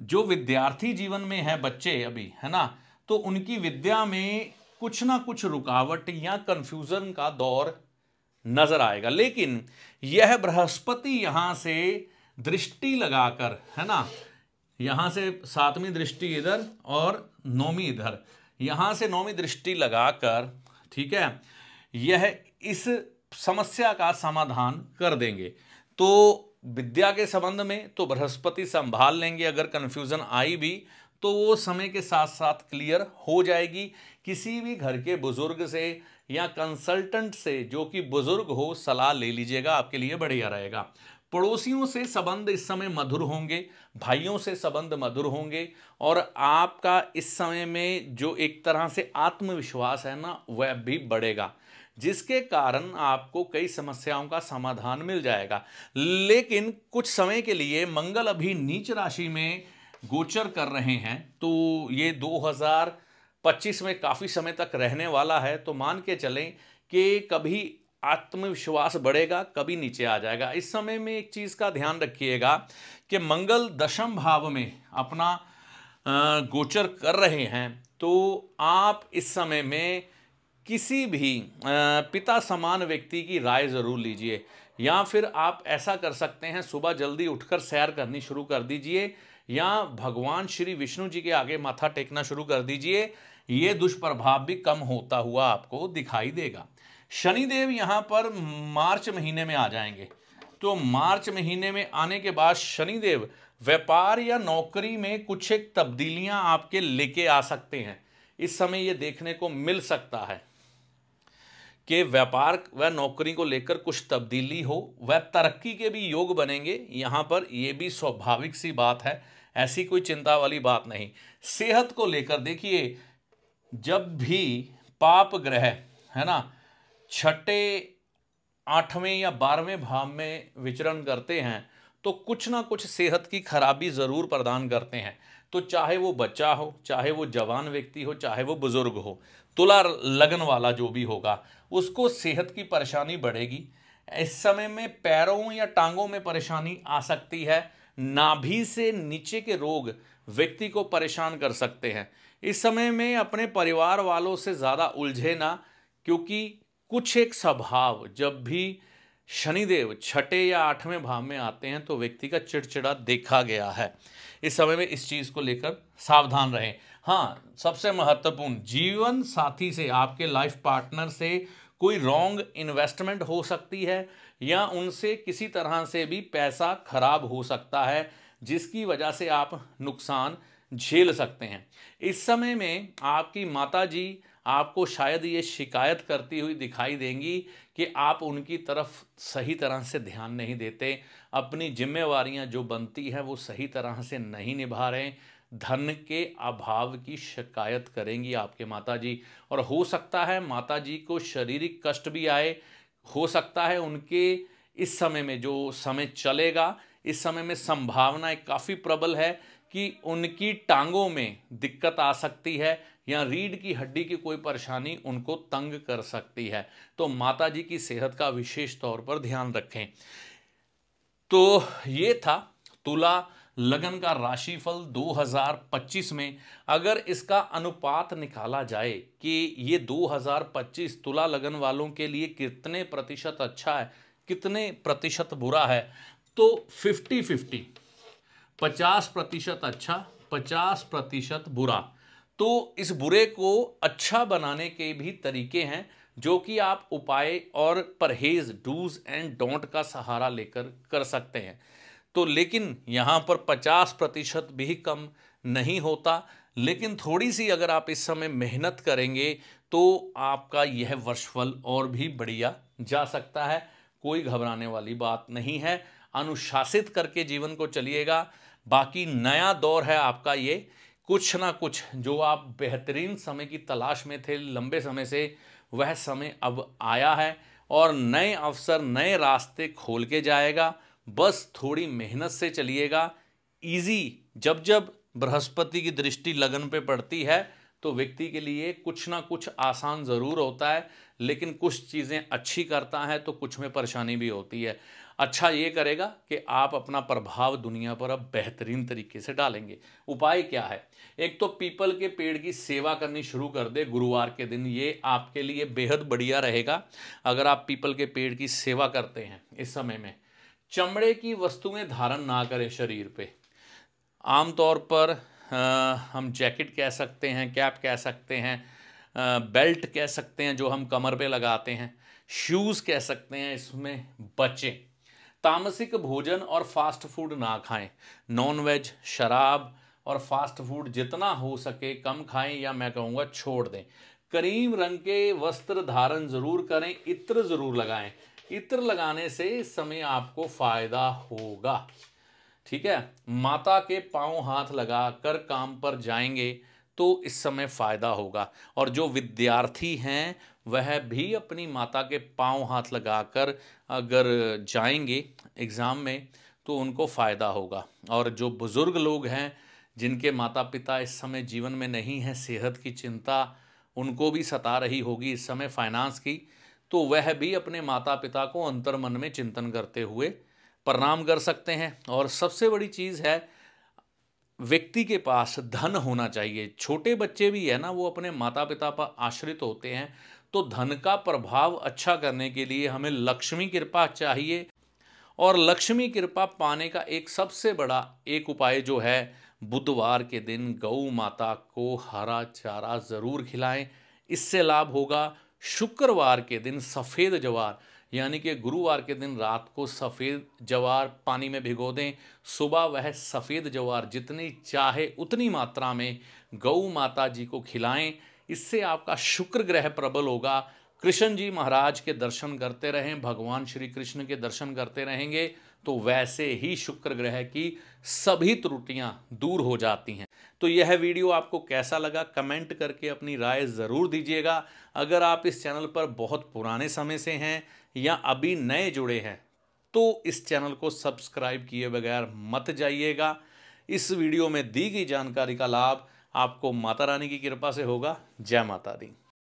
जो विद्यार्थी जीवन में है बच्चे अभी, है ना, तो उनकी विद्या में कुछ ना कुछ रुकावट या कंफ्यूजन का दौर नजर आएगा। लेकिन यह बृहस्पति यहां से दृष्टि लगाकर, है ना, यहां से 7वीं दृष्टि इधर और 9वीं इधर, यहां से 9वीं दृष्टि लगाकर, ठीक है, यह इस समस्या का समाधान कर देंगे। तो विद्या के संबंध में तो बृहस्पति संभाल लेंगे, अगर कंफ्यूजन आई भी तो वो समय के साथ साथ क्लियर हो जाएगी। किसी भी घर के बुजुर्ग से या कंसल्टेंट से जो कि बुजुर्ग हो, सलाह ले लीजिएगा, आपके लिए बढ़िया रहेगा। पड़ोसियों से संबंध इस समय मधुर होंगे, भाइयों से संबंध मधुर होंगे, और आपका इस समय में जो एक तरह से आत्मविश्वास है ना, वह भी बढ़ेगा, जिसके कारण आपको कई समस्याओं का समाधान मिल जाएगा। लेकिन कुछ समय के लिए मंगल अभी नीच राशि में गोचर कर रहे हैं, तो ये 2025 में काफ़ी समय तक रहने वाला है। तो मान के चलें कि कभी आत्मविश्वास बढ़ेगा, कभी नीचे आ जाएगा। इस समय में एक चीज़ का ध्यान रखिएगा कि मंगल दशम भाव में अपना गोचर कर रहे हैं, तो आप इस समय में किसी भी पिता समान व्यक्ति की राय ज़रूर लीजिए, या फिर आप ऐसा कर सकते हैं, सुबह जल्दी उठकर सैर करनी शुरू कर दीजिए, या भगवान श्री विष्णु जी के आगे माथा टेकना शुरू कर दीजिए। ये दुष्प्रभाव भी कम होता हुआ आपको दिखाई देगा। शनिदेव यहाँ पर मार्च महीने में आ जाएंगे, तो मार्च महीने में आने के बाद शनिदेव व्यापार या नौकरी में कुछ एक तब्दीलियां आपके लेके आ सकते हैं। इस समय ये देखने को मिल सकता है कि व्यापार व नौकरी को लेकर कुछ तब्दीली हो, वह तरक्की के भी योग बनेंगे। यहाँ पर यह भी स्वाभाविक सी बात है, ऐसी कोई चिंता वाली बात नहीं। सेहत को लेकर देखिए, जब भी पाप ग्रह, है ना, 6, 8वें या 12वें भाव में विचरण करते हैं, तो कुछ ना कुछ सेहत की खराबी ज़रूर प्रदान करते हैं। तो चाहे वो बच्चा हो, चाहे वो जवान व्यक्ति हो, चाहे वो बुजुर्ग हो, तुला लगन वाला जो भी होगा, उसको सेहत की परेशानी बढ़ेगी। इस समय में पैरों या टांगों में परेशानी आ सकती है। नाभि से नीचे के रोग व्यक्ति को परेशान कर सकते हैं। इस समय में अपने परिवार वालों से ज़्यादा उलझे ना, क्योंकि कुछ एक स्वभाव, जब भी शनिदेव 6 या 8वें भाव में आते हैं तो व्यक्ति का चिड़चिड़ा देखा गया है। इस समय में इस चीज़ को लेकर सावधान रहें। हाँ, सबसे महत्वपूर्ण, जीवन साथी से, आपके लाइफ पार्टनर से कोई रॉन्ग इन्वेस्टमेंट हो सकती है, या उनसे किसी तरह से भी पैसा खराब हो सकता है, जिसकी वजह से आप नुकसान झेल सकते हैं। इस समय में आपकी माताजी आपको शायद ये शिकायत करती हुई दिखाई देंगी कि आप उनकी तरफ सही तरह से ध्यान नहीं देते, अपनी जिम्मेवारियां जो बनती हैं वो सही तरह से नहीं निभा रहे। धन के अभाव की शिकायत करेंगी आपके माताजी, और हो सकता है माताजी को शारीरिक कष्ट भी आए। हो सकता है उनके इस समय में, जो समय चलेगा, इस समय में संभावनाएं काफ़ी प्रबल है कि उनकी टांगों में दिक्कत आ सकती है, या रीढ़ की हड्डी की कोई परेशानी उनको तंग कर सकती है। तो माताजी की सेहत का विशेष तौर पर ध्यान रखें। तो ये था तुला लगन का राशिफल 2025 में। अगर इसका अनुपात निकाला जाए कि ये 2025 तुला लगन वालों के लिए कितने प्रतिशत अच्छा है, कितने प्रतिशत बुरा है, तो 50-50, 50% अच्छा, 50% बुरा। तो इस बुरे को अच्छा बनाने के भी तरीके हैं, जो कि आप उपाय और परहेज, डूज एंड डोंट का सहारा लेकर कर सकते हैं। तो लेकिन यहाँ पर 50% भी कम नहीं होता, लेकिन थोड़ी सी अगर आप इस समय मेहनत करेंगे तो आपका यह वर्षफल और भी बढ़िया जा सकता है। कोई घबराने वाली बात नहीं है, अनुशासित करके जीवन को चलिएगा। बाकी नया दौर है आपका ये, कुछ ना कुछ जो आप बेहतरीन समय की तलाश में थे लंबे समय से, वह समय अब आया है, और नए अवसर, नए रास्ते खोल के जाएगा। बस थोड़ी मेहनत से चलिएगा। इजी, जब जब बृहस्पति की दृष्टि लगन पे पड़ती है तो व्यक्ति के लिए कुछ ना कुछ आसान ज़रूर होता है, लेकिन कुछ चीज़ें अच्छी करता है तो कुछ में परेशानी भी होती है। अच्छा ये करेगा कि आप अपना प्रभाव दुनिया पर अब बेहतरीन तरीके से डालेंगे। उपाय क्या है? एक तो पीपल के पेड़ की सेवा करनी शुरू कर दे गुरुवार के दिन, ये आपके लिए बेहद बढ़िया रहेगा। अगर आप पीपल के पेड़ की सेवा करते हैं इस समय में। चमड़े की वस्तुएं धारण ना करें शरीर पे। आमतौर पर हम जैकेट कह सकते हैं, कैप कह सकते हैं, बेल्ट कह सकते हैं जो हम कमर पे लगाते हैं, शूज़ कह सकते हैं, इसमें बचें। तामसिक भोजन और फास्ट फूड ना खाएं। नॉन वेज, शराब और फास्ट फूड जितना हो सके कम खाएं, या मैं कहूँगा छोड़ दें। करीम रंग के वस्त्र धारण जरूर करें, इत्र जरूर लगाएं। इत्र लगाने से इस समय आपको फायदा होगा। ठीक है, माता के पांव हाथ लगाकर काम पर जाएंगे तो इस समय फायदा होगा। और जो विद्यार्थी हैं वह भी अपनी माता के पांव हाथ लगाकर अगर जाएंगे एग्ज़ाम में तो उनको फ़ायदा होगा। और जो बुज़ुर्ग लोग हैं जिनके माता पिता इस समय जीवन में नहीं है, सेहत की चिंता उनको भी सता रही होगी इस समय, फाइनेंस की, तो वह भी अपने माता पिता को अंतर्मन में चिंतन करते हुए प्रणाम कर सकते हैं। और सबसे बड़ी चीज़ है, व्यक्ति के पास धन होना चाहिए। छोटे बच्चे भी है ना, वो अपने माता पिता पर आश्रित होते हैं, तो धन का प्रभाव अच्छा करने के लिए हमें लक्ष्मी कृपा चाहिए। और लक्ष्मी कृपा पाने का एक सबसे बड़ा एक उपाय जो है, बुधवार के दिन गौ माता को हरा चारा ज़रूर खिलाएं, इससे लाभ होगा। शुक्रवार के दिन सफ़ेद जवार, यानी कि गुरुवार के दिन रात को सफ़ेद जवार पानी में भिगो दें, सुबह वह सफ़ेद जवार जितनी चाहे उतनी मात्रा में गौ माता जी को खिलाएं। इससे आपका शुक्र ग्रह प्रबल होगा। कृष्ण जी महाराज के दर्शन करते रहें, भगवान श्री कृष्ण के दर्शन करते रहेंगे तो वैसे ही शुक्र ग्रह की सभी त्रुटियां दूर हो जाती हैं। तो यह वीडियो आपको कैसा लगा कमेंट करके अपनी राय ज़रूर दीजिएगा। अगर आप इस चैनल पर बहुत पुराने समय से हैं या अभी नए जुड़े हैं तो इस चैनल को सब्सक्राइब किए बगैर मत जाइएगा। इस वीडियो में दी गई जानकारी का लाभ आपको माता रानी की कृपा से होगा। जय माता दी।